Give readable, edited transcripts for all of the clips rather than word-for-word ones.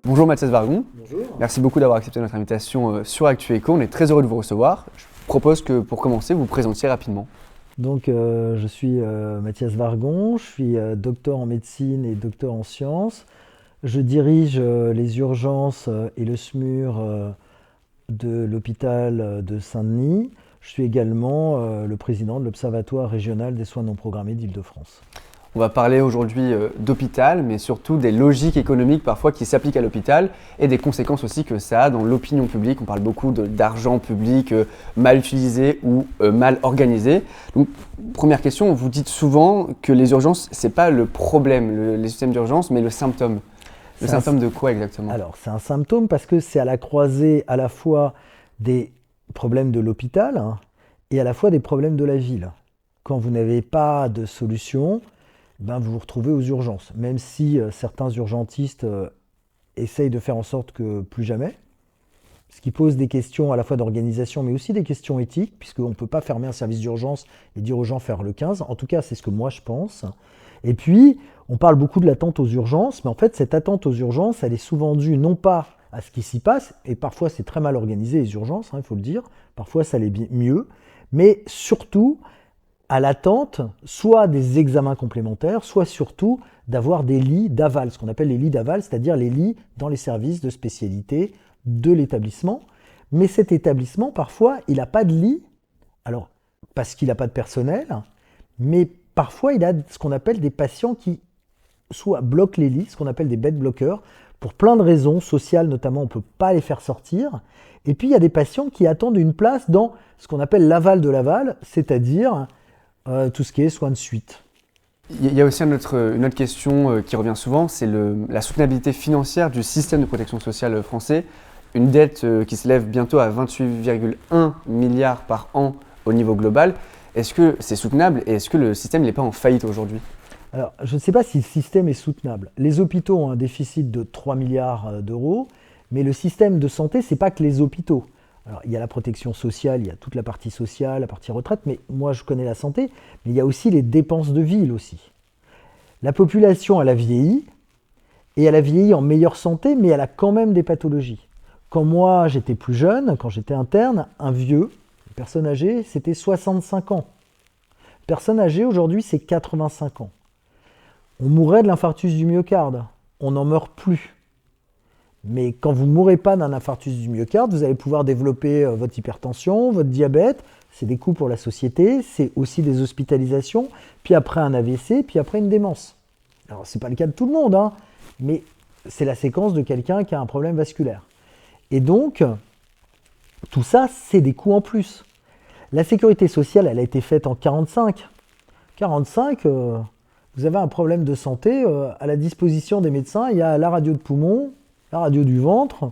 Bonjour Mathias Vargon. Bonjour. Merci beaucoup d'avoir accepté notre invitation sur Actu Echo. On est très heureux de vous recevoir. Je propose que pour commencer, vous vous présentiez rapidement. Donc, je suis Mathias Vargon, je suis docteur en médecine et docteur en sciences. Je dirige les urgences et le SMUR de l'hôpital de Saint-Denis. Je suis également le président de l'Observatoire régional des soins non programmés d'Île-de-France. On va parler aujourd'hui d'hôpital, mais surtout des logiques économiques parfois qui s'appliquent à l'hôpital et des conséquences aussi que ça a dans l'opinion publique. On parle beaucoup d'argent public mal utilisé ou mal organisé. Donc, première question, vous dites souvent que les urgences, c'est pas le problème, les systèmes d'urgence, mais le symptôme. Le symptôme de quoi exactement? Alors, c'est un symptôme parce que c'est à la croisée à la fois des problèmes de l'hôpital et à la fois des problèmes de la ville. Quand vous n'avez pas de solution, vous vous retrouvez aux urgences, même si certains urgentistes essayent de faire en sorte que plus jamais, ce qui pose des questions à la fois d'organisation, mais aussi des questions éthiques, puisqu'on ne peut pas fermer un service d'urgence et dire aux gens faire le 15. En tout cas, c'est ce que moi je pense. Et puis, on parle beaucoup de l'attente aux urgences, mais en fait, cette attente aux urgences, elle est souvent due non pas à ce qui s'y passe, et parfois c'est très mal organisé les urgences, il faut le dire, parfois ça l'est mieux, mais surtout à l'attente, soit des examens complémentaires, soit surtout d'avoir des lits d'aval, ce qu'on appelle les lits d'aval, c'est-à-dire les lits dans les services de spécialité de l'établissement. Mais cet établissement, parfois, il n'a pas de lit, alors parce qu'il n'a pas de personnel, mais parfois il a ce qu'on appelle des patients qui soit bloquent les lits, ce qu'on appelle des bed blockers, pour plein de raisons sociales notamment, on ne peut pas les faire sortir. Et puis il y a des patients qui attendent une place dans ce qu'on appelle l'aval de l'aval, c'est-à-dire tout ce qui est soins de suite. Il y a aussi une autre question qui revient souvent, c'est la soutenabilité financière du système de protection sociale français. Une dette qui s'élève bientôt à 28,1 milliards par an au niveau global. Est-ce que c'est soutenable et est-ce que le système n'est pas en faillite aujourd'hui? Alors, je ne sais pas si le système est soutenable. Les hôpitaux ont un déficit de 3 milliards d'euros, mais le système de santé, ce n'est pas que les hôpitaux. Alors, il y a la protection sociale, il y a toute la partie sociale, la partie retraite, mais moi je connais la santé, mais il y a aussi les dépenses de ville aussi. La population, elle a vieilli, et elle a vieilli en meilleure santé, mais elle a quand même des pathologies. Quand moi j'étais plus jeune, quand j'étais interne, un vieux, une personne âgée, c'était 65 ans. Une personne âgée aujourd'hui, c'est 85 ans. On mourrait de l'infarctus du myocarde, on n'en meurt plus. Mais quand vous ne mourrez pas d'un infarctus du myocarde, vous allez pouvoir développer votre hypertension, votre diabète, c'est des coûts pour la société, c'est aussi des hospitalisations, puis après un AVC, puis après une démence. Alors ce n'est pas le cas de tout le monde, mais c'est la séquence de quelqu'un qui a un problème vasculaire. Et donc, tout ça, c'est des coûts en plus. La sécurité sociale, elle a été faite en 1945. 1945, vous avez un problème de santé, à la disposition des médecins, il y a la radio de poumon, la radio du ventre,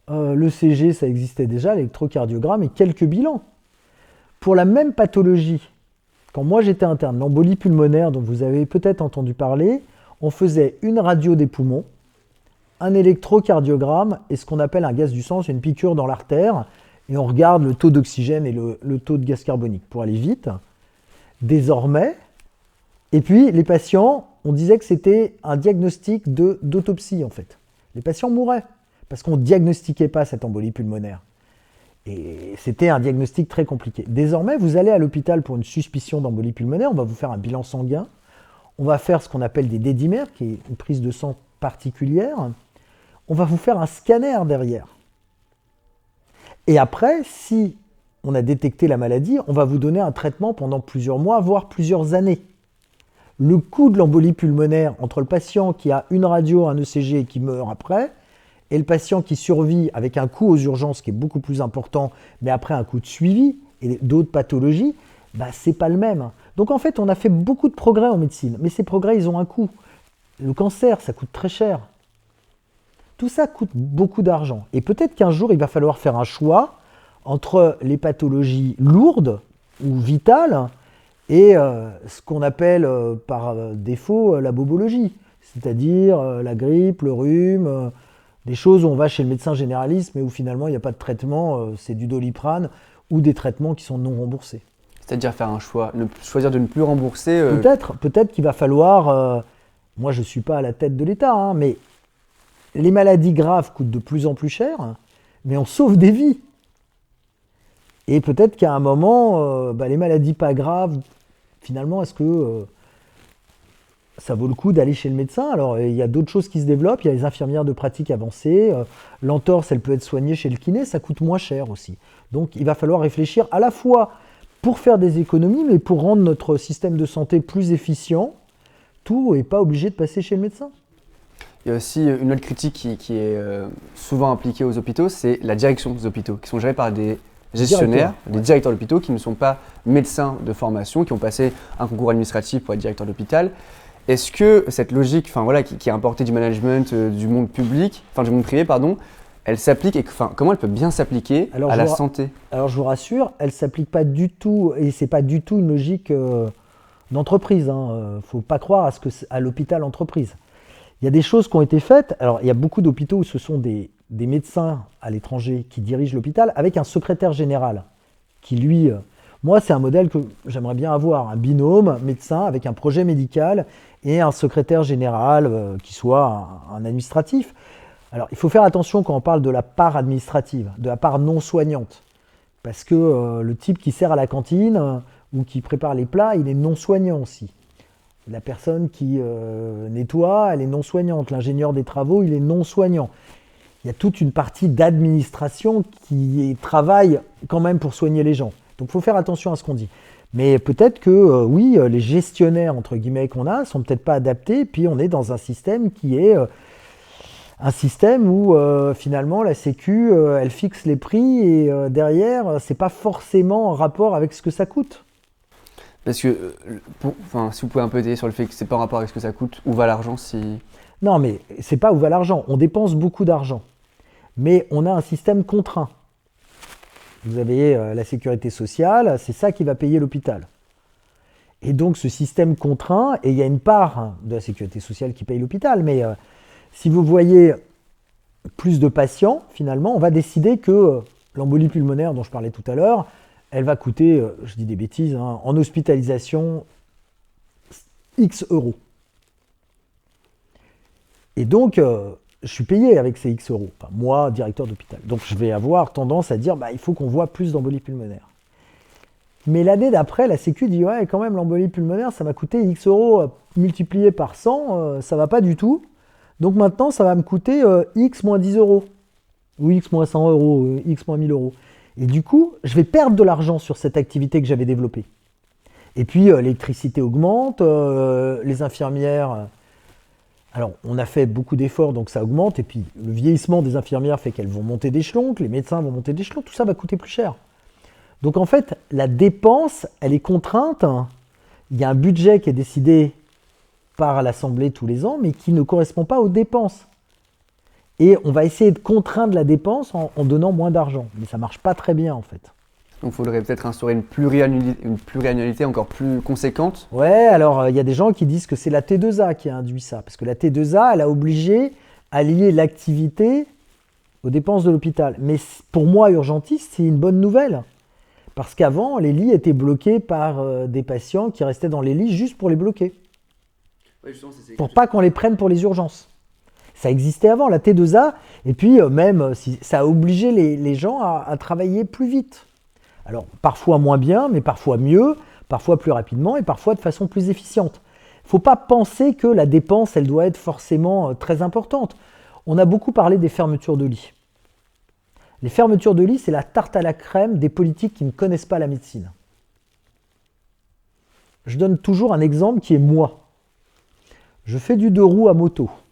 l'ECG, ça existait déjà, l'électrocardiogramme et quelques bilans. Pour la même pathologie, quand moi j'étais interne, l'embolie pulmonaire dont vous avez peut-être entendu parler, on faisait une radio des poumons, un électrocardiogramme et ce qu'on appelle un gaz du sang, c'est une piqûre dans l'artère, et on regarde le taux d'oxygène et le taux de gaz carbonique pour aller vite. Désormais, et puis les patients, on disait que c'était un diagnostic d'autopsie en fait. Les patients mouraient parce qu'on ne diagnostiquait pas cette embolie pulmonaire. Et c'était un diagnostic très compliqué. Désormais, vous allez à l'hôpital pour une suspicion d'embolie pulmonaire, on va vous faire un bilan sanguin, on va faire ce qu'on appelle des dédimères, qui est une prise de sang particulière, on va vous faire un scanner derrière. Et après, si on a détecté la maladie, on va vous donner un traitement pendant plusieurs mois, voire plusieurs années. Le coût de l'embolie pulmonaire entre le patient qui a une radio, un ECG et qui meurt après, et le patient qui survit avec un coût aux urgences qui est beaucoup plus important, mais après un coût de suivi et d'autres pathologies, c'est pas le même. Donc en fait, on a fait beaucoup de progrès en médecine, mais ces progrès, ils ont un coût. Le cancer, ça coûte très cher. Tout ça coûte beaucoup d'argent. Et peut-être qu'un jour, il va falloir faire un choix entre les pathologies lourdes ou vitales et ce qu'on appelle par défaut la bobologie, c'est-à-dire la grippe, le rhume, des choses où on va chez le médecin généraliste mais où finalement il n'y a pas de traitement, c'est du Doliprane ou des traitements qui sont non remboursés. C'est-à-dire faire un choix, choisir de ne plus rembourser Peut-être qu'il va falloir, moi je ne suis pas à la tête de l'État, mais les maladies graves coûtent de plus en plus cher, mais on sauve des vies. Et peut-être qu'à un moment, les maladies pas graves, finalement, est-ce que ça vaut le coup d'aller chez le médecin? Alors, il y a d'autres choses qui se développent. Il y a les infirmières de pratique avancée. L'entorse, elle peut être soignée chez le kiné. Ça coûte moins cher aussi. Donc, il va falloir réfléchir à la fois pour faire des économies, mais pour rendre notre système de santé plus efficient. Tout n'est pas obligé de passer chez le médecin. Il y a aussi une autre critique qui est souvent appliquée aux hôpitaux, c'est la direction des hôpitaux, qui sont gérés par des gestionnaires, des directeurs d'hôpitaux qui ne sont pas médecins de formation, qui ont passé un concours administratif pour être directeur d'hôpital. Est-ce que cette logique, qui est importée du management du monde public, du monde privé, elle s'applique et comment elle peut bien s'appliquer à la santé? Alors je vous rassure, elle ne s'applique pas du tout, et c'est pas du tout une logique d'entreprise. Faut pas croire à l'hôpital entreprise. Il y a des choses qui ont été faites. Alors il y a beaucoup d'hôpitaux où ce sont des médecins à l'étranger qui dirigent l'hôpital avec un secrétaire général qui lui... moi, c'est un modèle que j'aimerais bien avoir, un binôme médecin avec un projet médical et un secrétaire général qui soit un administratif. Alors, il faut faire attention quand on parle de la part administrative, de la part non soignante, parce que le type qui sert à la cantine ou qui prépare les plats, il est non soignant aussi. La personne qui nettoie, elle est non soignante. L'ingénieur des travaux, il est non soignant. Il y a toute une partie d'administration qui travaille quand même pour soigner les gens. Donc il faut faire attention à ce qu'on dit. Mais peut-être que oui, les gestionnaires entre guillemets qu'on a sont peut-être pas adaptés, puis on est dans un système qui est un système où finalement la Sécu, elle fixe les prix et derrière, c'est pas forcément en rapport avec ce que ça coûte. Parce que, si vous pouvez un peu étayer sur le fait que c'est pas en rapport avec ce que ça coûte, où va l'argent si... Non, mais c'est pas où va l'argent. On dépense beaucoup d'argent, mais on a un système contraint. Vous avez la sécurité sociale, c'est ça qui va payer l'hôpital. Et donc ce système contraint, et il y a une part de la sécurité sociale qui paye l'hôpital, mais si vous voyez plus de patients, finalement, on va décider que l'embolie pulmonaire dont je parlais tout à l'heure, elle va coûter, je dis des bêtises, en hospitalisation, X euros. Et donc, je suis payé avec ces X euros, enfin, moi, directeur d'hôpital. Donc je vais avoir tendance à dire, il faut qu'on voit plus d'embolie pulmonaire. Mais l'année d'après, la Sécu dit, ouais, quand même, l'embolie pulmonaire, ça m'a coûté X euros multiplié par 100, ça va pas du tout. Donc maintenant, ça va me coûter X moins 10 euros, ou X moins 100 euros, X moins 1000 euros. Et du coup, je vais perdre de l'argent sur cette activité que j'avais développée. Et puis, l'électricité augmente, les infirmières... Alors, on a fait beaucoup d'efforts, donc ça augmente. Et puis, le vieillissement des infirmières fait qu'elles vont monter d'échelon, que les médecins vont monter d'échelon. Tout ça va coûter plus cher. Donc, en fait, la dépense, elle est contrainte. Il y a un budget qui est décidé par l'Assemblée tous les ans, mais qui ne correspond pas aux dépenses. Et on va essayer de contraindre la dépense en donnant moins d'argent. Mais ça ne marche pas très bien, en fait. Donc il faudrait peut-être instaurer une pluriannualité encore plus conséquente. Ouais, alors il y a des gens qui disent que c'est la T2A qui a induit ça. Parce que la T2A, elle a obligé à lier l'activité aux dépenses de l'hôpital. Mais pour moi, urgentiste, c'est une bonne nouvelle. Parce qu'avant, les lits étaient bloqués par des patients qui restaient dans les lits juste pour les bloquer. Ouais, pour pas qu'on les prenne pour les urgences. Ça existait avant, la T2A. Et puis même, ça a obligé les gens à travailler plus vite. Alors, parfois moins bien, mais parfois mieux, parfois plus rapidement et parfois de façon plus efficiente. Il ne faut pas penser que la dépense, elle doit être forcément très importante. On a beaucoup parlé des fermetures de lits. Les fermetures de lits, c'est la tarte à la crème des politiques qui ne connaissent pas la médecine. Je donne toujours un exemple qui est moi. Je fais du 2 roues à moteur.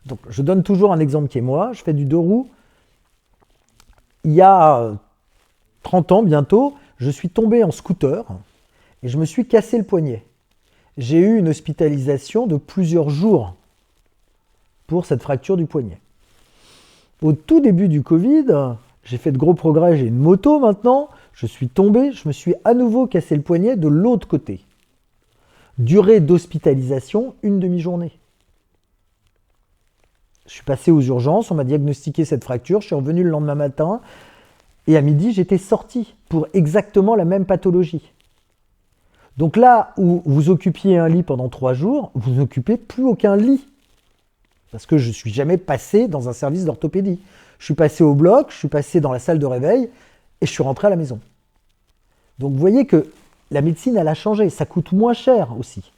Donc, je donne toujours un exemple qui est moi. Je fais du 2 roues. Il y a 30 ans bientôt, je suis tombé en scooter et je me suis cassé le poignet. J'ai eu une hospitalisation de plusieurs jours pour cette fracture du poignet. Au tout début du Covid, j'ai fait de gros progrès, j'ai une moto maintenant, je suis tombé, je me suis à nouveau cassé le poignet de l'autre côté. Durée d'hospitalisation, une demi-journée. Je suis passé aux urgences, on m'a diagnostiqué cette fracture, je suis revenu le lendemain matin, et à midi, j'étais sorti pour exactement la même pathologie. Donc là où vous occupiez un lit pendant 3 jours, vous n'occupez plus aucun lit. Parce que je ne suis jamais passé dans un service d'orthopédie. Je suis passé au bloc, je suis passé dans la salle de réveil et je suis rentré à la maison. Donc vous voyez que la médecine, elle a changé. Ça coûte moins cher aussi.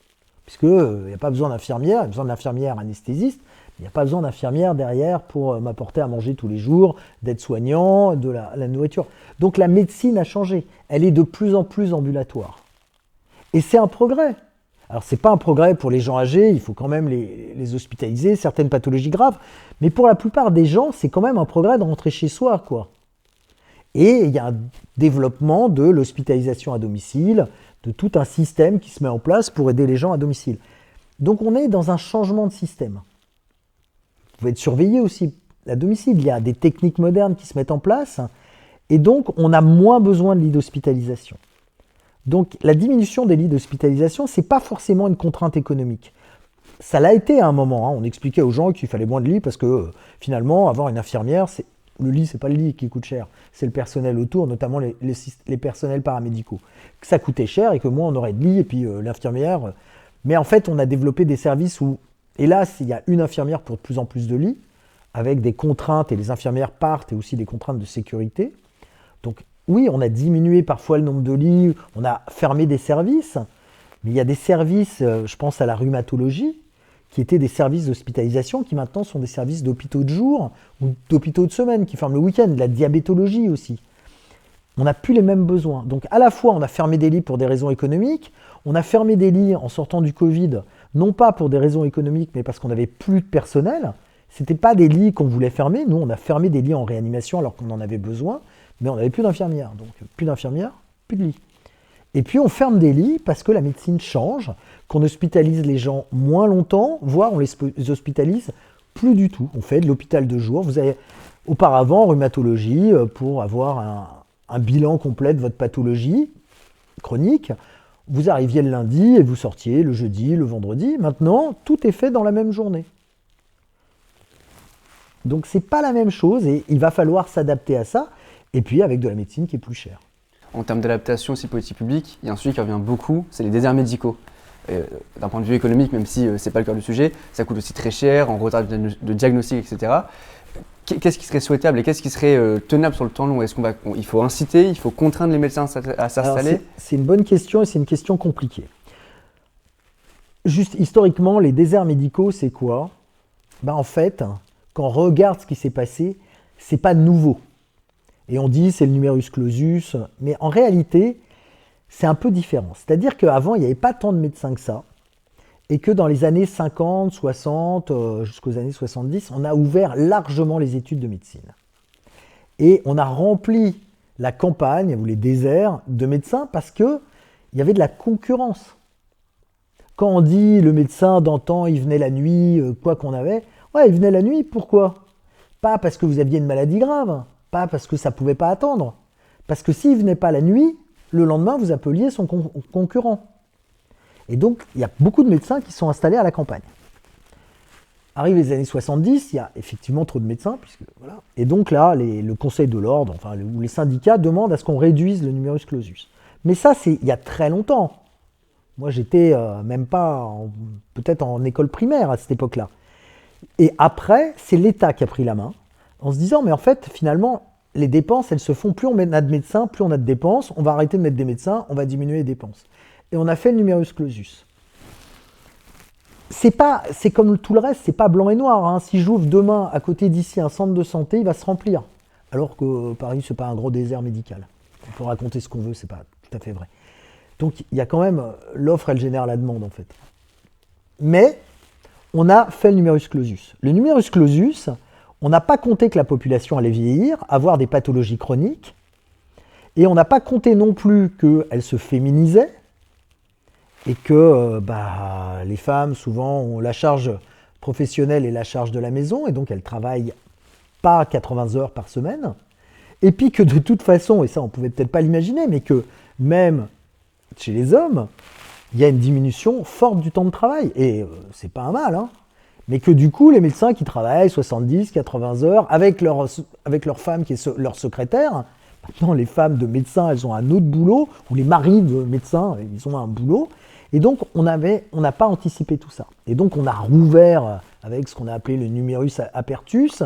Puisqu'il n'y a pas besoin d'infirmière, il y a besoin d'infirmière anesthésiste. Il n'y a pas besoin d'infirmière derrière pour m'apporter à manger tous les jours, d'aide-soignant, de la nourriture. Donc la médecine a changé. Elle est de plus en plus ambulatoire. Et c'est un progrès. Alors c'est pas un progrès pour les gens âgés, il faut quand même les hospitaliser, certaines pathologies graves. Mais pour la plupart des gens, c'est quand même un progrès de rentrer chez soi, quoi. Et il y a un développement de l'hospitalisation à domicile, de tout un système qui se met en place pour aider les gens à domicile. Donc on est dans un changement de système. Vous pouvez être surveillé aussi à domicile. Il y a des techniques modernes qui se mettent en place et donc on a moins besoin de lits d'hospitalisation. Donc la diminution des lits d'hospitalisation, ce n'est pas forcément une contrainte économique. Ça l'a été à un moment. On expliquait aux gens qu'il fallait moins de lits parce que finalement, avoir une infirmière, le lit, ce n'est pas le lit qui coûte cher. C'est le personnel autour, notamment les personnels paramédicaux. Que ça coûtait cher et que moins on aurait de lits et puis l'infirmière. Mais en fait, on a développé des services où, hélas, il y a une infirmière pour de plus en plus de lits, avec des contraintes, et les infirmières partent, et aussi des contraintes de sécurité. Donc oui, on a diminué parfois le nombre de lits, on a fermé des services, mais il y a des services, je pense à la rhumatologie, qui étaient des services d'hospitalisation, qui maintenant sont des services d'hôpitaux de jour, ou d'hôpitaux de semaine, qui ferment le week-end, la diabétologie aussi. On n'a plus les mêmes besoins. Donc à la fois, on a fermé des lits pour des raisons économiques, on a fermé des lits en sortant du Covid, non pas pour des raisons économiques, mais parce qu'on n'avait plus de personnel. Ce n'étaient pas des lits qu'on voulait fermer. Nous, on a fermé des lits en réanimation alors qu'on en avait besoin, mais on n'avait plus d'infirmières. Donc, plus d'infirmières, plus de lits. Et puis, on ferme des lits parce que la médecine change, qu'on hospitalise les gens moins longtemps, voire on les hospitalise plus du tout. On fait de l'hôpital de jour. Vous avez auparavant, en rhumatologie, pour avoir un bilan complet de votre pathologie chronique, vous arriviez le lundi et vous sortiez le jeudi, le vendredi. Maintenant, tout est fait dans la même journée. Donc, c'est pas la même chose et il va falloir s'adapter à ça. Et puis, avec de la médecine qui est plus chère. En termes d'adaptation aussi politique publique, il y a un sujet qui revient beaucoup, c'est les déserts médicaux. D'un point de vue économique, même si ce n'est pas le cœur du sujet, ça coûte aussi très cher, en retard de diagnostic, etc. Qu'est-ce qui serait souhaitable et qu'est-ce qui serait tenable sur le temps long? Il faut inciter, il faut contraindre les médecins à s'installer? C'est une bonne question et c'est une question compliquée. Juste historiquement, les déserts médicaux, c'est quoi? En fait, quand on regarde ce qui s'est passé, c'est pas nouveau. Et on dit c'est le numerus clausus, mais en réalité, c'est un peu différent. C'est-à-dire qu'avant, il n'y avait pas tant de médecins que ça, et que dans les années 50, 60, jusqu'aux années 70, on a ouvert largement les études de médecine. Et on a rempli la campagne, ou les déserts, de médecins parce qu'il y avait de la concurrence. Quand on dit le médecin d'antan, il venait la nuit, quoi qu'on avait, ouais, il venait la nuit, pourquoi? Pas parce que vous aviez une maladie grave, pas parce que ça ne pouvait pas attendre. Parce que s'il ne venait pas la nuit, le lendemain, vous appeliez son concurrent. Et donc, il y a beaucoup de médecins qui sont installés à la campagne. Arrivent les années 70, il y a effectivement trop de médecins. Voilà. Et donc là, le Conseil de l'Ordre, ou les syndicats demandent à ce qu'on réduise le numerus clausus. Mais ça, c'est il y a très longtemps. Moi, j'étais même pas, peut-être en école primaire à cette époque-là. Et après, c'est l'État qui a pris la main, en se disant, mais en fait, finalement, les dépenses, elles se font, plus on a de médecins, plus on a de dépenses, on va arrêter de mettre des médecins, on va diminuer les dépenses. Et on a fait le numerus clausus. C'est comme tout le reste, c'est pas blanc et noir. Hein. Si j'ouvre demain, à côté d'ici, un centre de santé, il va se remplir. Alors que Paris, c'est pas un gros désert médical. On peut raconter ce qu'on veut, c'est pas tout à fait vrai. Donc, il y a quand même, l'offre, elle génère la demande, en fait. Mais, on a fait le numerus clausus. Le numerus clausus, on n'a pas compté que la population allait vieillir, avoir des pathologies chroniques, et on n'a pas compté non plus qu'elle se féminisait, et que les femmes, souvent, ont la charge professionnelle et la charge de la maison, et donc elles travaillent pas 80 heures par semaine, et puis que de toute façon, et ça on pouvait peut-être pas l'imaginer, mais que même chez les hommes, il y a une diminution forte du temps de travail, et c'est pas un mal, hein. Mais que du coup, les médecins qui travaillent 70, 80 heures avec leur femme qui est leur secrétaire, maintenant les femmes de médecins, elles ont un autre boulot, ou les maris de médecins, ils ont un boulot, Et donc, on n'a pas anticipé tout ça. Et donc, on a rouvert avec ce qu'on a appelé le numerus apertus,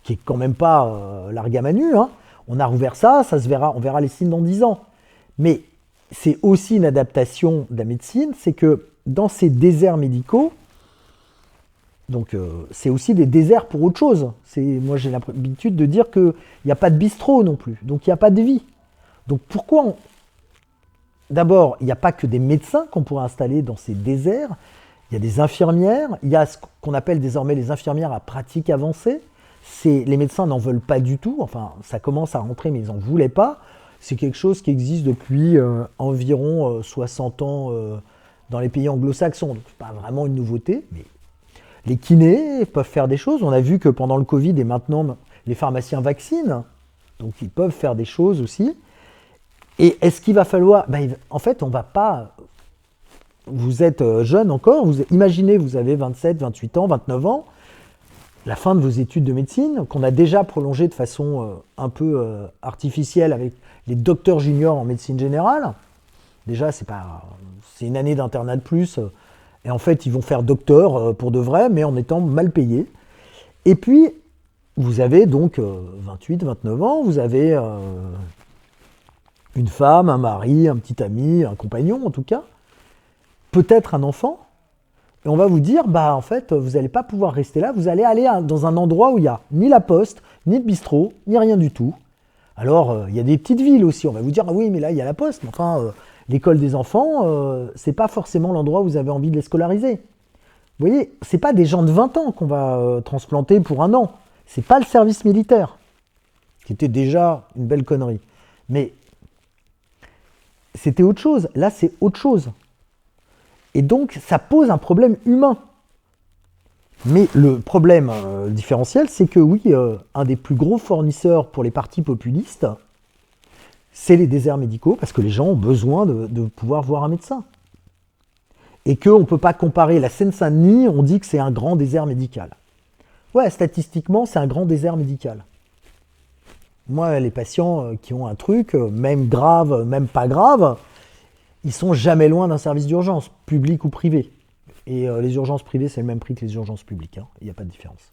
qui est quand même pas larga manu, hein. On a rouvert ça se verra, on verra les signes dans 10 ans. Mais c'est aussi une adaptation de la médecine, c'est que dans ces déserts médicaux, donc c'est aussi des déserts pour autre chose. Moi j'ai l'habitude de dire qu'il n'y a pas de bistrot non plus, donc il n'y a pas de vie. Donc pourquoi D'abord, il n'y a pas que des médecins qu'on pourrait installer dans ces déserts, il y a des infirmières, il y a ce qu'on appelle désormais les infirmières à pratique avancée. Les médecins n'en veulent pas du tout, enfin ça commence à rentrer mais ils n'en voulaient pas. C'est quelque chose qui existe depuis environ 60 ans dans les pays anglo-saxons, donc c'est pas vraiment une nouveauté, mais les kinés peuvent faire des choses. On a vu que pendant le Covid et maintenant les pharmaciens vaccinent, donc ils peuvent faire des choses aussi. Et est-ce qu'il va falloir... en fait, on va pas... Vous êtes jeune encore, imaginez vous avez 27, 28 ans, 29 ans, la fin de vos études de médecine, qu'on a déjà prolongé de façon un peu artificielle avec les docteurs juniors en médecine générale. Déjà, c'est une année d'internat de plus, et en fait, ils vont faire docteur pour de vrai, mais en étant mal payés. Et puis, vous avez donc 28, 29 ans, vous avez une femme, un mari, un petit ami, un compagnon en tout cas, peut-être un enfant, et on va vous dire, en fait, vous n'allez pas pouvoir rester là, vous allez aller dans un endroit où il n'y a ni la poste, ni de bistrot, ni rien du tout. Alors, il y a des petites villes aussi, on va vous dire, ah oui, mais là, il y a la poste, mais enfin, l'école des enfants, c'est pas forcément l'endroit où vous avez envie de les scolariser. Vous voyez, c'est pas des gens de 20 ans qu'on va transplanter pour un an, c'est pas le service militaire, qui était déjà une belle connerie. Mais c'était autre chose, là, c'est autre chose. Et donc, ça pose un problème humain. Mais le problème différentiel, c'est que oui, un des plus gros fournisseurs pour les partis populistes, c'est les déserts médicaux, parce que les gens ont besoin de pouvoir voir un médecin. Et qu'on ne peut pas comparer la Seine-Saint-Denis, on dit que c'est un grand désert médical. Ouais, statistiquement, c'est un grand désert médical. Moi, les patients qui ont un truc, même grave, même pas grave, ils sont jamais loin d'un service d'urgence, public ou privé. Et les urgences privées, c'est le même prix que les urgences publiques, hein. Il n'y a pas de différence.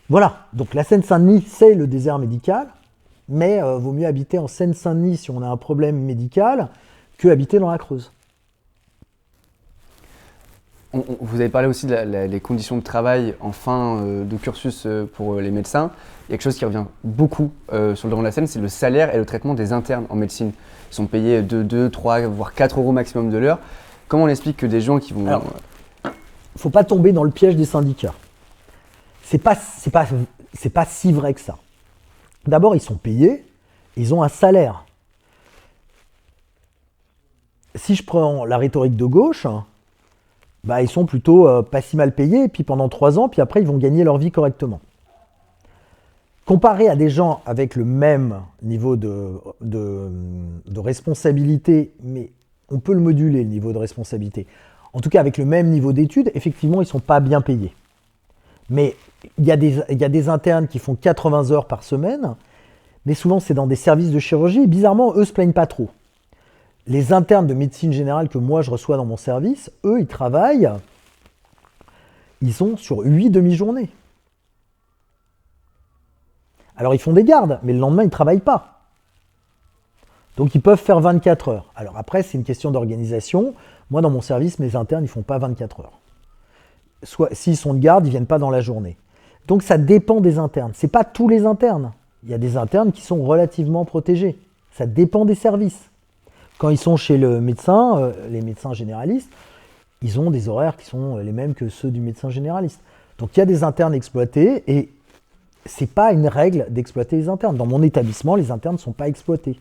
Voilà, donc la Seine-Saint-Denis, c'est le désert médical, mais vaut mieux habiter en Seine-Saint-Denis si on a un problème médical que habiter dans la Creuse. Vous avez parlé aussi des conditions de travail en fin de cursus pour les médecins. Il y a quelque chose qui revient beaucoup sur le devant de la scène, c'est le salaire et le traitement des internes en médecine. Ils sont payés 2, 3, voire 4 euros maximum de l'heure. Comment on explique que des gens qui vont... Alors, il ne faut pas tomber dans le piège des syndicats. C'est pas si vrai que ça. D'abord, ils sont payés, ils ont un salaire. Si je prends la rhétorique de gauche, ils sont plutôt pas si mal payés, et puis pendant 3 ans, puis après, ils vont gagner leur vie correctement. Comparé à des gens avec le même niveau de responsabilité, mais on peut le moduler, le niveau de responsabilité. En tout cas, avec le même niveau d'études, effectivement, ils ne sont pas bien payés. Mais il y a des internes qui font 80 heures par semaine, mais souvent, c'est dans des services de chirurgie, et bizarrement, eux ne se plaignent pas trop. Les internes de médecine générale que moi, je reçois dans mon service, eux, ils travaillent, ils sont sur 8 demi-journées. Alors, ils font des gardes, mais le lendemain, ils ne travaillent pas. Donc, ils peuvent faire 24 heures. Alors après, c'est une question d'organisation. Moi, dans mon service, mes internes, ils ne font pas 24 heures. Soit, s'ils sont de garde, ils ne viennent pas dans la journée. Donc, ça dépend des internes. Ce n'est pas tous les internes. Il y a des internes qui sont relativement protégés. Ça dépend des services. Quand ils sont chez le médecin, les médecins généralistes, ils ont des horaires qui sont les mêmes que ceux du médecin généraliste. Donc, il y a des internes exploités et ce n'est pas une règle d'exploiter les internes. Dans mon établissement, les internes ne sont pas exploités.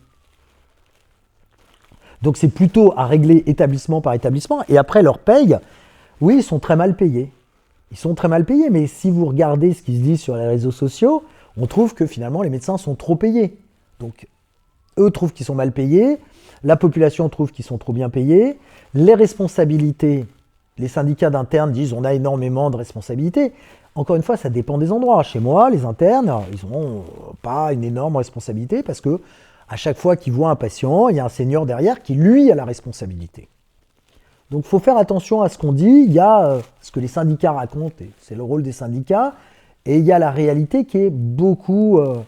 Donc c'est plutôt à régler établissement par établissement. Et après, leur paye, oui, ils sont très mal payés. Ils sont très mal payés, mais si vous regardez ce qui se dit sur les réseaux sociaux, on trouve que finalement, les médecins sont trop payés. Donc, eux trouvent qu'ils sont mal payés, la population trouve qu'ils sont trop bien payés, les responsabilités, les syndicats d'internes disent on a énormément de responsabilités. Encore une fois, ça dépend des endroits. Chez moi, les internes, ils n'ont pas une énorme responsabilité parce que à chaque fois qu'ils voient un patient, il y a un senior derrière qui, lui, a la responsabilité. Donc il faut faire attention à ce qu'on dit. Il y a ce que les syndicats racontent, et c'est le rôle des syndicats, et il y a la réalité qui est beaucoup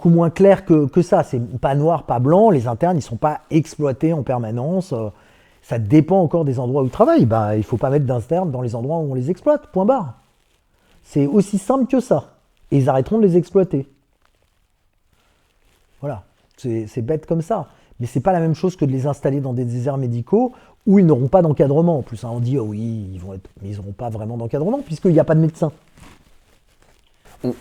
moins claire que ça. C'est pas noir, pas blanc. Les internes, ils ne sont pas exploités en permanence. Ça dépend encore des endroits où ils travaillent. Il ne faut pas mettre d'internes dans les endroits où on les exploite, point barre. C'est aussi simple que ça. Et ils arrêteront de les exploiter. Voilà, c'est bête comme ça. Mais c'est pas la même chose que de les installer dans des déserts médicaux où ils n'auront pas d'encadrement. En plus, on dit, oh oui, mais ils n'auront pas vraiment d'encadrement puisqu'il n'y a pas de médecin.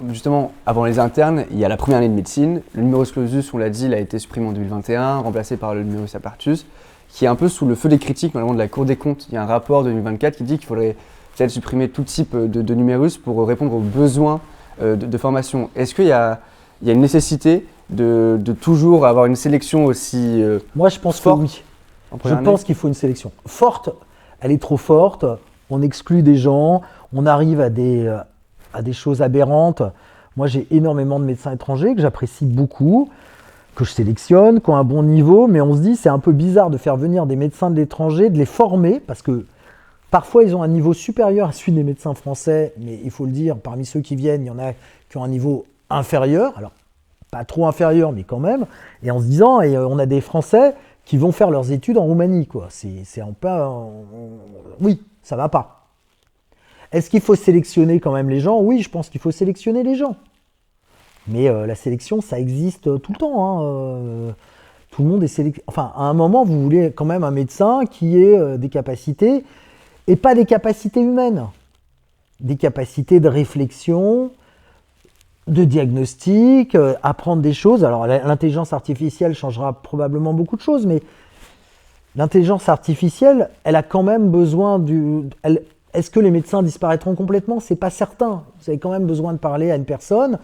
Justement, avant les internes, il y a la première année de médecine. Le numerus clausus, on l'a dit, il a été supprimé en 2021, remplacé par le numerus apertus, qui est un peu sous le feu des critiques, notamment de la Cour des comptes. Il y a un rapport de 2024 qui dit qu'il faudrait peut-être supprimer tout type de numérus pour répondre aux besoins de formation. Est-ce qu'il y a une nécessité de toujours avoir une sélection aussi Moi, je pense forte que oui. Je pense qu'il faut une sélection forte. Elle est trop forte. On exclut des gens. On arrive à des choses aberrantes. Moi, j'ai énormément de médecins étrangers que j'apprécie beaucoup, que je sélectionne, qui ont un bon niveau. Mais on se dit, c'est un peu bizarre de faire venir des médecins de l'étranger, de les former, parce que parfois, ils ont un niveau supérieur à celui des médecins français. Mais il faut le dire, parmi ceux qui viennent, il y en a qui ont un niveau inférieur. Alors, pas trop inférieur, mais quand même, et en se disant, on a des Français qui vont faire leurs études en Roumanie, quoi. Oui, ça va pas. Est-ce qu'il faut sélectionner quand même les gens? Oui, je pense qu'il faut sélectionner les gens. Mais la sélection, ça existe tout le temps, hein. Tout le monde est sélectionné. Enfin, à un moment, vous voulez quand même un médecin qui ait des capacités, et pas des capacités humaines, des capacités de réflexion, de diagnostic, apprendre des choses. Alors l'intelligence artificielle changera probablement beaucoup de choses, mais l'intelligence artificielle, elle a quand même besoin est-ce que les médecins disparaîtront complètement? C'est pas certain. Vous avez quand même besoin de parler à une personne.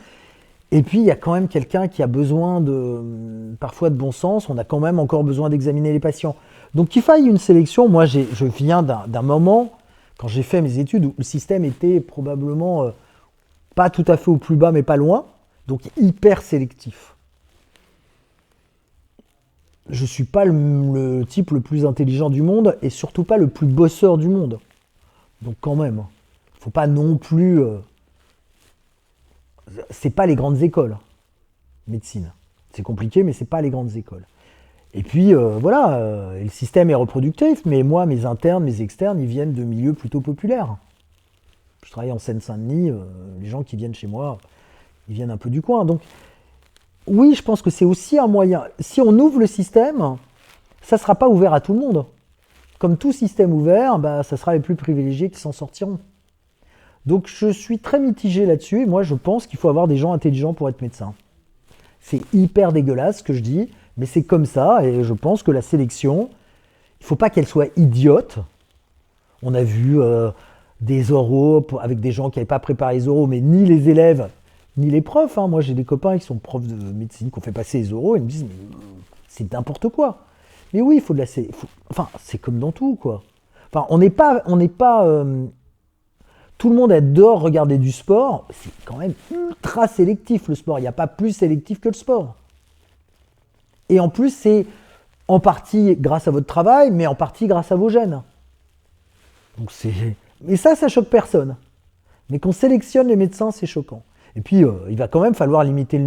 Et puis il y a quand même quelqu'un qui a besoin parfois de bon sens. On a quand même encore besoin d'examiner les patients. Donc qu'il faille une sélection. Moi, je viens d'un moment, quand j'ai fait mes études, où le système était probablement pas tout à fait au plus bas, mais pas loin, donc hyper sélectif. Je ne suis pas le type le plus intelligent du monde, et surtout pas le plus bosseur du monde. Donc quand même, il ne faut pas non plus... c'est pas les grandes écoles, médecine. C'est compliqué, mais c'est pas les grandes écoles. Et puis voilà, le système est reproductif, mais moi, mes internes, mes externes, ils viennent de milieux plutôt populaires. Je travaille en Seine-Saint-Denis, les gens qui viennent chez moi, ils viennent un peu du coin. Donc oui, je pense que c'est aussi un moyen. Si on ouvre le système, ça ne sera pas ouvert à tout le monde. Comme tout système ouvert, ça sera les plus privilégiés qui s'en sortiront. Donc je suis très mitigé là-dessus, et moi je pense qu'il faut avoir des gens intelligents pour être médecin. C'est hyper dégueulasse ce que je dis, mais c'est comme ça, et je pense que la sélection, il ne faut pas qu'elle soit idiote. On a vu... des oraux avec des gens qui n'avaient pas préparé les oraux, mais ni les élèves, ni les profs. Hein. Moi, j'ai des copains qui sont profs de médecine, qui ont fait passer les oraux, et ils me disent, mais c'est n'importe quoi. Mais oui, il faut de la... Enfin, c'est comme dans tout, quoi. Enfin, on n'est pas... Tout le monde adore regarder du sport. C'est quand même ultra sélectif, le sport. Il n'y a pas plus sélectif que le sport. Et en plus, c'est en partie grâce à votre travail, mais en partie grâce à vos gènes. Donc c'est... Et ça choque personne. Mais qu'on sélectionne les médecins, c'est choquant. Et puis, il va quand même falloir limiter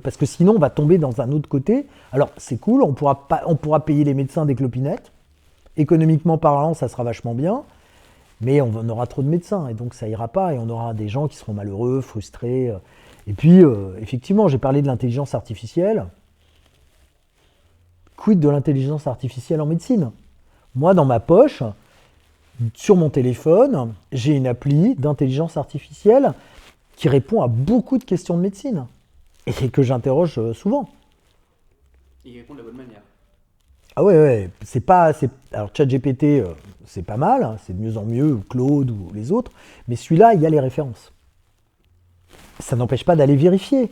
parce que sinon, on va tomber dans un autre côté. Alors, c'est cool, on pourra payer les médecins des clopinettes. Économiquement parlant, ça sera vachement bien. Mais on aura trop de médecins, et donc ça ira pas. Et on aura des gens qui seront malheureux, frustrés. Et puis, effectivement, j'ai parlé de l'intelligence artificielle. Quid de l'intelligence artificielle en médecine? Moi, dans ma poche... Sur mon téléphone, j'ai une appli d'intelligence artificielle qui répond à beaucoup de questions de médecine et que j'interroge souvent. Il répond de la bonne manière. Ah ouais, alors ChatGPT, c'est pas mal, hein, c'est de mieux en mieux, ou Claude ou les autres, mais celui-là, il y a les références. Ça n'empêche pas d'aller vérifier.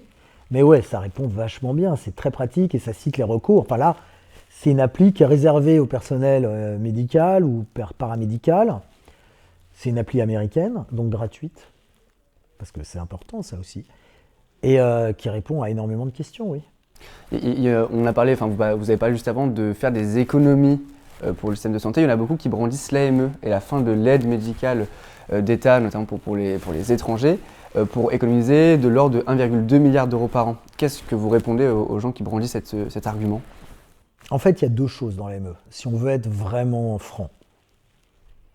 Mais ouais, ça répond vachement bien, c'est très pratique et ça cite les recours. Enfin là, c'est une appli qui est réservée au personnel médical ou paramédical. C'est une appli américaine, donc gratuite, parce que c'est important ça aussi, et qui répond à énormément de questions, oui. On a parlé, vous avez parlé juste avant de faire des économies pour le système de santé, il y en a beaucoup qui brandissent l'AME et la fin de l'aide médicale d'État, notamment pour les étrangers, pour économiser de l'ordre de 1,2 milliard d'euros par an. Qu'est-ce que vous répondez aux gens qui brandissent cet argument? En fait, il y a deux choses dans l'AME, si on veut être vraiment franc.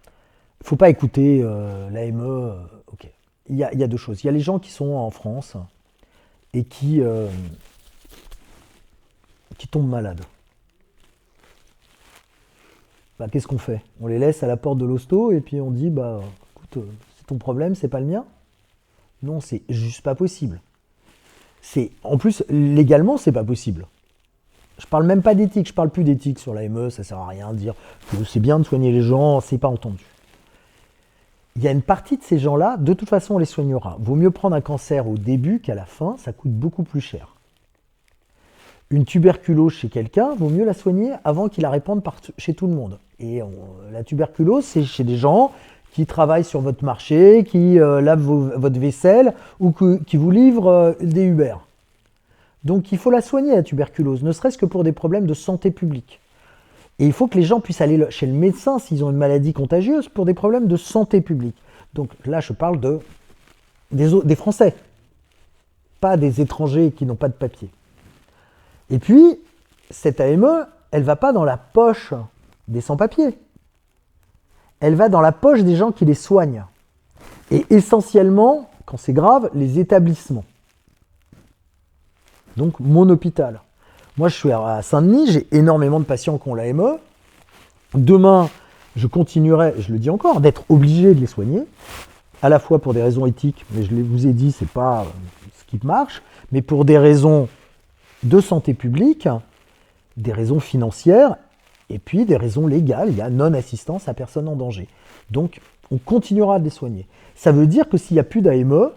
Il ne faut pas écouter l'AME, ok. Il y a deux choses. Il y a les gens qui sont en France et qui tombent malades. Bah, qu'est-ce qu'on fait? On les laisse à la porte de l'hosto et puis on dit, bah, écoute, c'est ton problème, c'est pas le mien? Non, c'est juste pas possible. En plus, légalement, c'est pas possible. Je parle même pas d'éthique, je parle plus d'éthique sur l'AME, ça sert à rien de dire que c'est bien de soigner les gens, c'est pas entendu. Il y a une partie de ces gens-là, de toute façon, on les soignera. Vaut mieux prendre un cancer au début qu'à la fin, ça coûte beaucoup plus cher. Une tuberculose chez quelqu'un, vaut mieux la soigner avant qu'il la répande chez tout le monde. Et la tuberculose, c'est chez des gens qui travaillent sur votre marché, qui lavent votre vaisselle ou qui vous livrent des Uber. Donc il faut la soigner, la tuberculose, ne serait-ce que pour des problèmes de santé publique. Et il faut que les gens puissent aller chez le médecin s'ils ont une maladie contagieuse pour des problèmes de santé publique. Donc là, je parle des Français, pas des étrangers qui n'ont pas de papier. Et puis, cette AME, elle ne va pas dans la poche des sans-papiers. Elle va dans la poche des gens qui les soignent. Et essentiellement, quand c'est grave, les établissements. Donc, mon hôpital. Moi, je suis à Saint-Denis, j'ai énormément de patients qui ont l'AME. Demain, je continuerai, je le dis encore, d'être obligé de les soigner, à la fois pour des raisons éthiques, mais je vous ai dit, ce n'est pas ce qui marche, mais pour des raisons de santé publique, des raisons financières, et puis des raisons légales. Il y a non-assistance à personne en danger. Donc, on continuera de les soigner. Ça veut dire que s'il n'y a plus d'AME,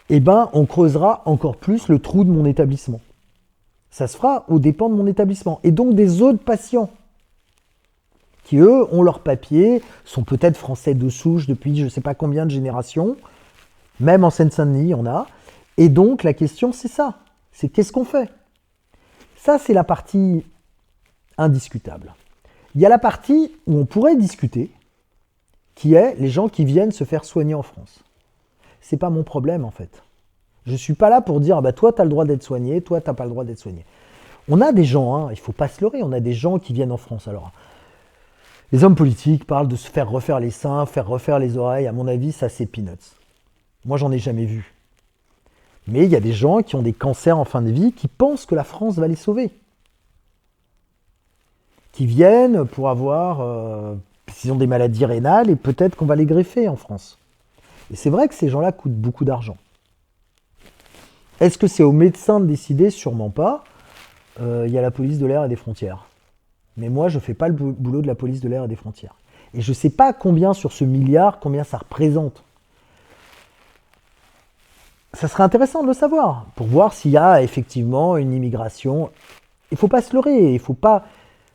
eh ben, on creusera encore plus le trou de mon établissement. Ça se fera aux dépens de mon établissement. Et donc des autres patients qui, eux, ont leur papier, sont peut-être français de souche depuis je ne sais pas combien de générations. Même en Seine-Saint-Denis, il y en a. Et donc, la question, c'est ça. C'est qu'est-ce qu'on fait? Ça, c'est la partie indiscutable. Il y a la partie où on pourrait discuter, qui est les gens qui viennent se faire soigner en France. C'est pas mon problème, en fait. Je ne suis pas là pour dire, ah bah, toi, tu as le droit d'être soigné, toi, tu n'as pas le droit d'être soigné. On a des gens, il ne faut pas se leurrer, on a des gens qui viennent en France. Alors, les hommes politiques parlent de se faire refaire les seins, faire refaire les oreilles. À mon avis, ça, c'est peanuts. Moi, j'en ai jamais vu. Mais il y a des gens qui ont des cancers en fin de vie qui pensent que la France va les sauver. Qui viennent pour avoir, s'ils ont des maladies rénales, et peut-être qu'on va les greffer en France. Et c'est vrai que ces gens-là coûtent beaucoup d'argent. Est-ce que c'est aux médecins de décider? Sûrement pas. Il y a la police de l'air et des frontières. Mais moi, je ne fais pas le boulot de la police de l'air et des frontières. Et je ne sais pas combien sur ce milliard, combien ça représente. Ça serait intéressant de le savoir, pour voir s'il y a effectivement une immigration. Il ne faut pas se leurrer, il faut pas...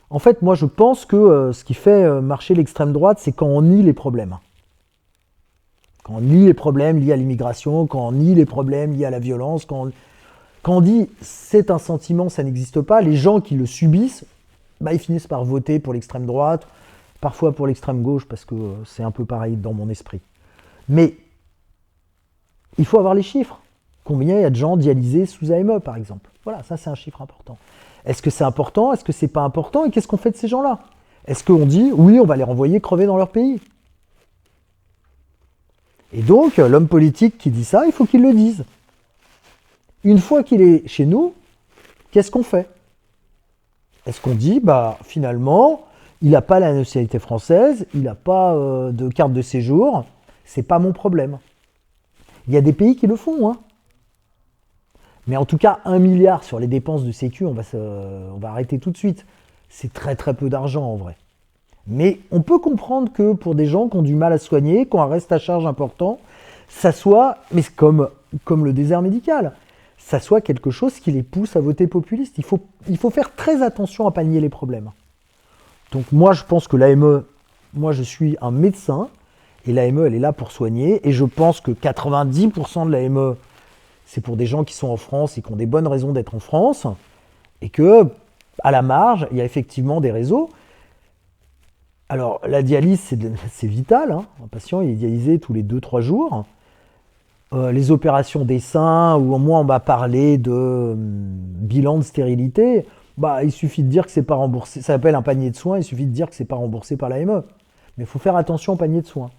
En fait, moi, je pense que ce qui fait marcher l'extrême droite, c'est quand on nie les problèmes. Quand on nie les problèmes liés à l'immigration, quand on nie les problèmes liés à la violence, quand on dit c'est un sentiment, ça n'existe pas, les gens qui le subissent, bah, ils finissent par voter pour l'extrême droite, parfois pour l'extrême gauche, parce que c'est un peu pareil dans mon esprit. Mais il faut avoir les chiffres. Combien il y a de gens dialysés sous AME, par exemple? Voilà, ça c'est un chiffre important. Est-ce que c'est important? Est-ce que c'est pas important? Et qu'est-ce qu'on fait de ces gens-là? Est-ce qu'on dit, oui, on va les renvoyer crever dans leur pays? Et donc, l'homme politique qui dit ça, il faut qu'il le dise. Une fois qu'il est chez nous, qu'est-ce qu'on fait? Est-ce qu'on dit, bah, finalement, il n'a pas la nationalité française, il n'a pas de carte de séjour, c'est pas mon problème. Il y a des pays qui le font, hein. Mais en tout cas, 1 milliard sur les dépenses de sécu, on va arrêter tout de suite. C'est très très peu d'argent en vrai. Mais on peut comprendre que pour des gens qui ont du mal à soigner, qui ont un reste à charge important, ça soit, mais comme le désert médical, ça soit quelque chose qui les pousse à voter populiste. Il faut faire très attention à pas nier les problèmes. Donc moi, je pense que l'AME, moi je suis un médecin, et l'AME, elle est là pour soigner, et je pense que 90% de l'AME, c'est pour des gens qui sont en France et qui ont des bonnes raisons d'être en France, et que, à la marge, il y a effectivement des réseaux. Alors, la dialyse, c'est vital, hein. Un patient il est dialysé tous les 2-3 jours. Les opérations des seins, où au moins on va parler de bilan de stérilité, bah, il suffit de dire que c'est pas remboursé. Ça s'appelle un panier de soins, il suffit de dire que c'est pas remboursé par l'AME. Mais il faut faire attention au panier de soins.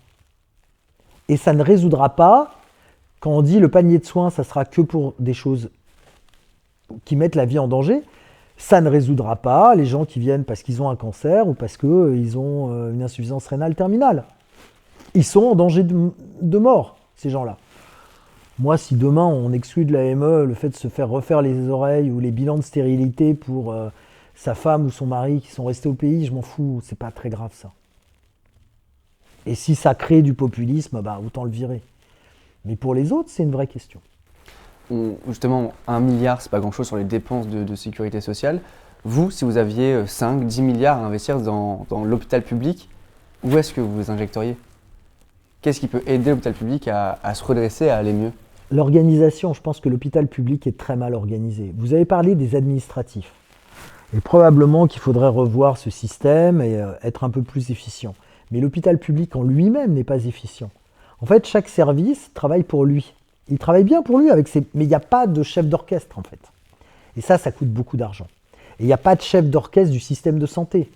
Et ça ne résoudra pas, quand on dit le panier de soins, ça sera que pour des choses qui mettent la vie en danger, ça ne résoudra pas les gens qui viennent parce qu'ils ont un cancer ou parce qu'ils ont une insuffisance rénale terminale. Ils sont en danger de mort, ces gens-là. Moi, si demain on exclut de l'AME le fait de se faire refaire les oreilles ou les bilans de stérilité pour sa femme ou son mari qui sont restés au pays, je m'en fous, c'est pas très grave ça. Et si ça crée du populisme, bah, autant le virer. Mais pour les autres, c'est une vraie question. Justement, 1 milliard, c'est pas grand-chose sur les dépenses de sécurité sociale. Vous, si vous aviez 5, 10 milliards à investir dans l'hôpital public, où est-ce que vous les injecteriez? Qu'est-ce qui peut aider l'hôpital public à se redresser, à aller mieux? L'organisation, je pense que l'hôpital public est très mal organisé. Vous avez parlé des administratifs. Et probablement qu'il faudrait revoir ce système et être un peu plus efficient. Mais l'hôpital public en lui-même n'est pas efficient. En fait, chaque service travaille pour lui. Il travaille bien pour lui, mais il n'y a pas de chef d'orchestre en fait. Et ça coûte beaucoup d'argent. Et il n'y a pas de chef d'orchestre du système de santé.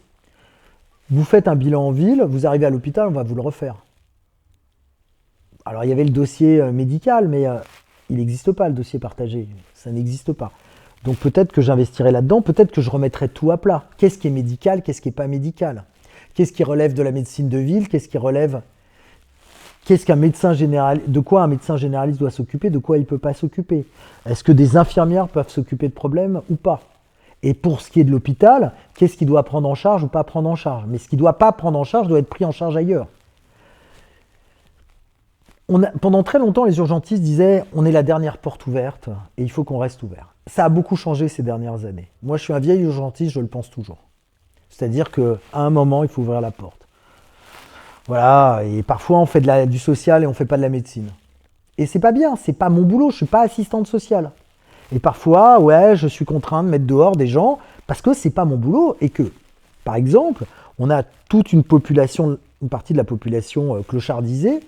Vous faites un bilan en ville, vous arrivez à l'hôpital, on va vous le refaire. Alors il y avait le dossier médical, mais il n'existe pas le dossier partagé. Ça n'existe pas. Donc peut-être que j'investirai là-dedans, peut-être que je remettrai tout à plat. Qu'est-ce qui est médical, qu'est-ce qui n'est pas médical? Qu'est-ce qui relève de la médecine de ville, qu'est-ce qui relève... Qu'est-ce qu'un médecin généraliste, de quoi un médecin généraliste doit s'occuper, de quoi il ne peut pas s'occuper? Est-ce que des infirmières peuvent s'occuper de problèmes ou pas? Et pour ce qui est de l'hôpital, qu'est-ce qu'il doit prendre en charge ou pas prendre en charge? Mais ce qu'il ne doit pas prendre en charge doit être pris en charge ailleurs. Pendant très longtemps, les urgentistes disaient on est la dernière porte ouverte et il faut qu'on reste ouvert. Ça a beaucoup changé ces dernières années. Moi, je suis un vieil urgentiste, je le pense toujours. C'est-à-dire qu'à un moment, il faut ouvrir la porte. Voilà, et parfois on fait du social et on ne fait pas de la médecine. Et c'est pas bien, c'est pas mon boulot, je suis pas assistante sociale. Et parfois, ouais, je suis contraint de mettre dehors des gens parce que c'est pas mon boulot et que, par exemple, on a toute une population, une partie de la population clochardisée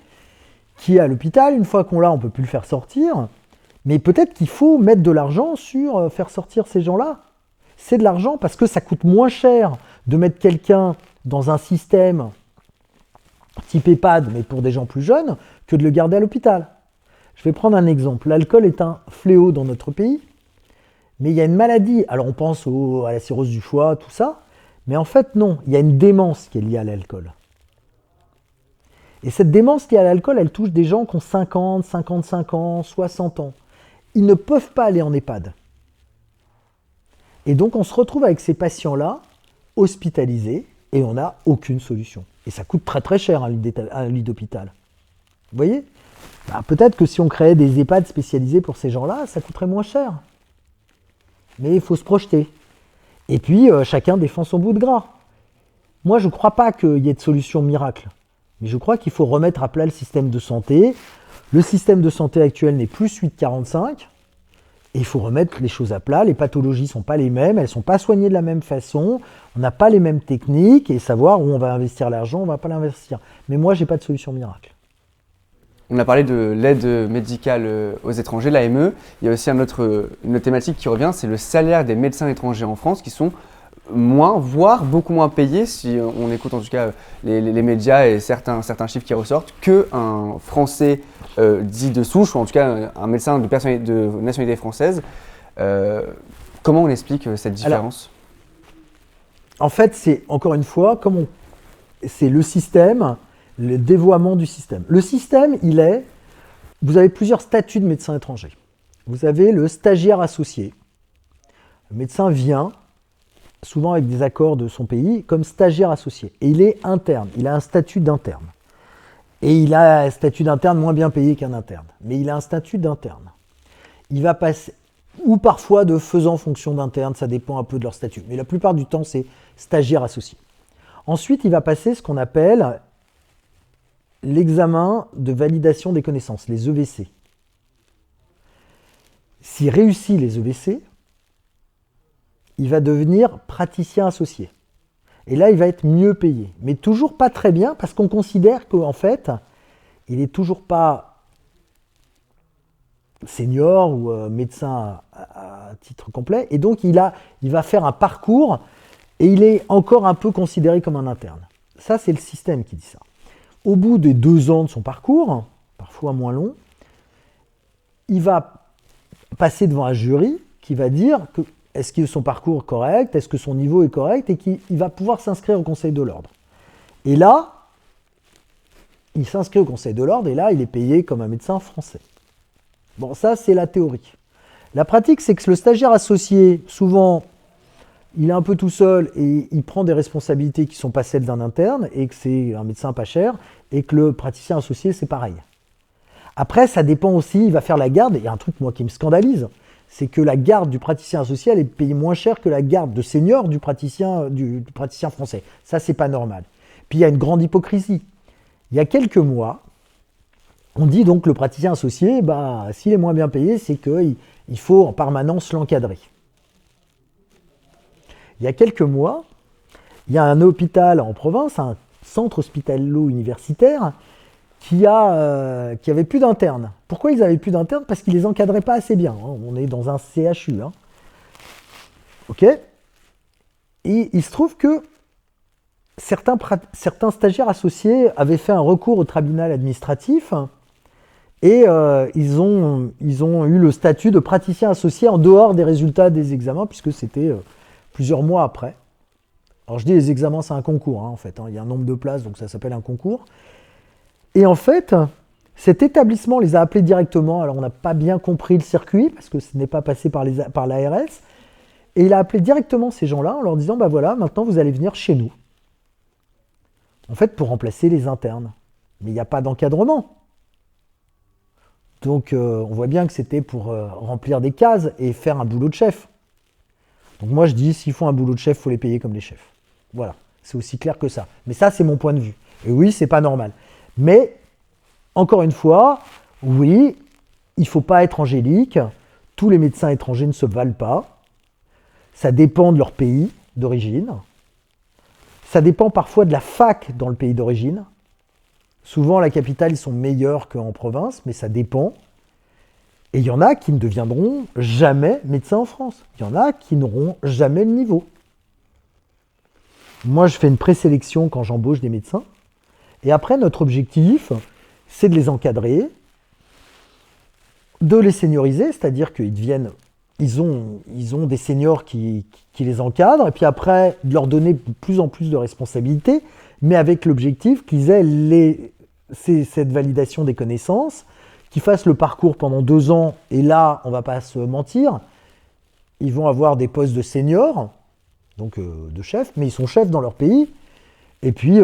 qui est à l'hôpital. Une fois qu'on l'a, on peut plus le faire sortir. Mais peut-être qu'il faut mettre de l'argent sur faire sortir ces gens-là. C'est de l'argent parce que ça coûte moins cher de mettre quelqu'un dans un système type EHPAD, mais pour des gens plus jeunes, que de le garder à l'hôpital. Je vais prendre un exemple. L'alcool est un fléau dans notre pays, mais il y a une maladie. Alors on pense à la cirrhose du foie, tout ça, mais en fait non, il y a une démence qui est liée à l'alcool. Et cette démence liée à l'alcool, elle touche des gens qui ont 50, 55 ans, 60 ans. Ils ne peuvent pas aller en EHPAD. Et donc on se retrouve avec ces patients-là, hospitalisés, et on n'a aucune solution. Et ça coûte très très cher un lit d'hôpital. Vous voyez? Peut-être que si on créait des EHPAD spécialisés pour ces gens-là, ça coûterait moins cher. Mais il faut se projeter. Et puis, chacun défend son bout de gras. Moi, je ne crois pas qu'il y ait de solution miracle. Mais je crois qu'il faut remettre à plat le système de santé. Le système de santé actuel n'est plus celui de 45. Et il faut remettre les choses à plat. Les pathologies ne sont pas les mêmes, elles ne sont pas soignées de la même façon. On n'a pas les mêmes techniques et savoir où on va investir l'argent, on ne va pas l'investir. Mais moi, je n'ai pas de solution miracle. On a parlé de l'aide médicale aux étrangers, l'AME. Il y a aussi une autre thématique qui revient, c'est le salaire des médecins étrangers en France qui sont moins, voire beaucoup moins payés, si on écoute en tout cas les médias et certains chiffres qui ressortent, qu'un Français dit de souche, ou en tout cas un médecin de nationalité française. Comment on explique cette différence? Alors, en fait, c'est encore une fois, c'est le système, le dévoiement du système. Le système, vous avez plusieurs statuts de médecins étrangers. Vous avez le stagiaire associé. Le médecin vient, souvent avec des accords de son pays, comme stagiaire associé. Et il est interne, il a un statut d'interne. Et il a un statut d'interne moins bien payé qu'un interne. Mais il a un statut d'interne. Il va passer, ou parfois de faisant fonction d'interne, ça dépend un peu de leur statut. Mais la plupart du temps, c'est stagiaire associé. Ensuite, il va passer ce qu'on appelle l'examen de validation des connaissances, les EVC. S'il réussit les EVC, il va devenir praticien associé. Et là, il va être mieux payé. Mais toujours pas très bien, parce qu'on considère qu'en fait, il n'est toujours pas senior ou médecin à titre complet. Et donc, il va faire un parcours et il est encore un peu considéré comme un interne. Ça, c'est le système qui dit ça. Au bout des 2 ans de son parcours, parfois moins long, il va passer devant un jury qui va dire que est-ce que son parcours est correct, est-ce que son niveau est correct, et qu'il va pouvoir s'inscrire au Conseil de l'Ordre. Et là, il s'inscrit au Conseil de l'Ordre, et là, il est payé comme un médecin français. Bon, ça, c'est la théorie. La pratique, c'est que le stagiaire associé, souvent, il est un peu tout seul, et il prend des responsabilités qui ne sont pas celles d'un interne, et que c'est un médecin pas cher, et que le praticien associé, c'est pareil. Après, ça dépend aussi, il va faire la garde, et il y a un truc, moi, qui me scandalise, c'est que la garde du praticien associé, elle est payée moins cher que la garde de senior du praticien français. Ça, c'est pas normal. Puis il y a une grande hypocrisie. Il y a quelques mois, on dit donc que le praticien associé, s'il est moins bien payé, c'est qu'il faut en permanence l'encadrer. Il y a quelques mois, il y a un hôpital en province, un centre hospitalo-universitaire, qui avait plus d'internes. Pourquoi ils avaient plus d'internes? Parce qu'ils les encadraient pas assez bien. On est dans un CHU. OK. Et il se trouve que certains stagiaires associés avaient fait un recours au tribunal administratif et ils ont eu le statut de praticien associé en dehors des résultats des examens, puisque c'était plusieurs mois après. Alors je dis les examens, c'est un concours en fait. Il y a un nombre de places, donc ça s'appelle un concours. Et en fait, cet établissement les a appelés directement. Alors, on n'a pas bien compris le circuit, parce que ce n'est pas passé par l'ARS. Et il a appelé directement ces gens-là en leur disant, voilà, maintenant vous allez venir chez nous. En fait, pour remplacer les internes. Mais il n'y a pas d'encadrement. Donc, on voit bien que c'était pour remplir des cases et faire un boulot de chef. Donc, moi, je dis, s'ils font un boulot de chef, il faut les payer comme des chefs. Voilà, c'est aussi clair que ça. Mais ça, c'est mon point de vue. Et oui, c'est pas normal. Mais, encore une fois, oui, il ne faut pas être angélique. Tous les médecins étrangers ne se valent pas. Ça dépend de leur pays d'origine. Ça dépend parfois de la fac dans le pays d'origine. Souvent, à la capitale, ils sont meilleurs qu'en province, mais ça dépend. Et il y en a qui ne deviendront jamais médecins en France. Il y en a qui n'auront jamais le niveau. Moi, je fais une présélection quand j'embauche des médecins. Et après, notre objectif, c'est de les encadrer, de les senioriser, c'est-à-dire ils ont des seniors qui les encadrent, et puis après, de leur donner de plus en plus de responsabilités, mais avec l'objectif qu'ils aient cette validation des connaissances, qu'ils fassent le parcours pendant 2 ans, et là, on ne va pas se mentir, ils vont avoir des postes de seniors, donc de chefs, mais ils sont chefs dans leur pays, et puis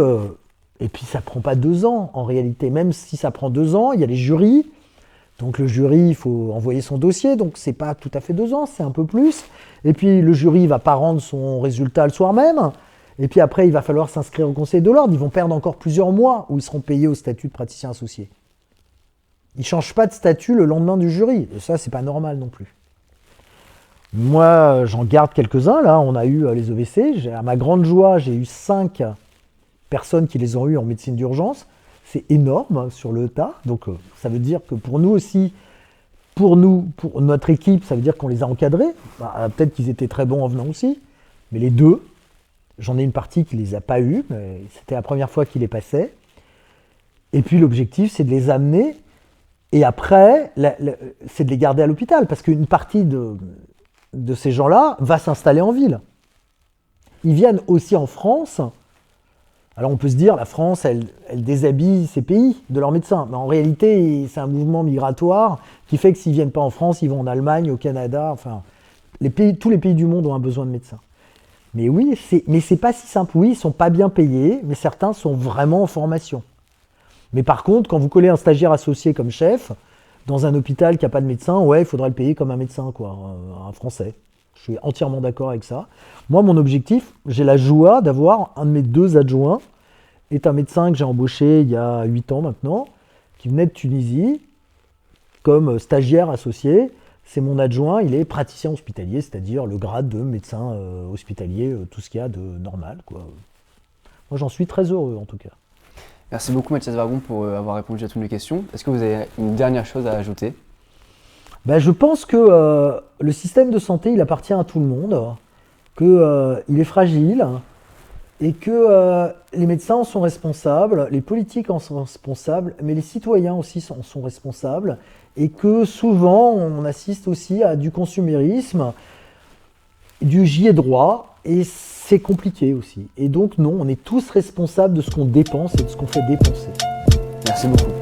ça ne prend pas 2 ans en réalité. Même si ça prend 2 ans, il y a les jurys. Donc le jury, il faut envoyer son dossier. Donc ce n'est pas tout à fait 2 ans, c'est un peu plus. Et puis le jury ne va pas rendre son résultat le soir même. Et puis après, il va falloir s'inscrire au Conseil de l'Ordre. Ils vont perdre encore plusieurs mois où ils seront payés au statut de praticien associé. Ils ne changent pas de statut le lendemain du jury. Et ça, c'est pas normal non plus. Moi, j'en garde quelques-uns. Là, on a eu les EVC. À ma grande joie, j'ai eu 5 personnes qui les ont eues en médecine d'urgence. C'est énorme sur le tas. Donc, ça veut dire que pour nous aussi, pour notre équipe, ça veut dire qu'on les a encadrés. Peut-être qu'ils étaient très bons en venant aussi. Mais les 2, j'en ai une partie qui ne les a pas eues. Mais c'était la première fois qu'ils les passaient. Et puis, l'objectif, c'est de les amener. Et après, c'est de les garder à l'hôpital. Parce qu'une partie de ces gens-là va s'installer en ville. Ils viennent aussi en France. Alors on peut se dire, la France, elle déshabille ses pays de leurs médecins. Mais en réalité, c'est un mouvement migratoire qui fait que s'ils ne viennent pas en France, ils vont en Allemagne, au Canada. Enfin, tous les pays du monde ont un besoin de médecins. Mais oui, c'est pas si simple. Oui, ils ne sont pas bien payés, mais certains sont vraiment en formation. Mais par contre, quand vous collez un stagiaire associé comme chef, dans un hôpital qui n'a pas de médecin, ouais, il faudrait le payer comme un médecin, quoi, un Français. Je suis entièrement d'accord avec ça. Moi, mon objectif, j'ai la joie d'avoir un de mes 2 adjoints, est un médecin que j'ai embauché il y a 8 ans maintenant, qui venait de Tunisie, comme stagiaire associé. C'est mon adjoint, il est praticien hospitalier, c'est-à-dire le grade de médecin hospitalier, tout ce qu'il y a de normal, quoi. Moi, j'en suis très heureux, en tout cas. Merci beaucoup Mathias Vargon pour avoir répondu à toutes mes questions. Est-ce que vous avez une dernière chose à ajouter? Je pense que le système de santé, il appartient à tout le monde, qu'il est fragile et que les médecins en sont responsables, les politiques en sont responsables, mais les citoyens aussi en sont responsables et que souvent on assiste aussi à du consumérisme, du j'y ai droit et c'est compliqué aussi. Et donc non, on est tous responsables de ce qu'on dépense et de ce qu'on fait dépenser. Merci beaucoup.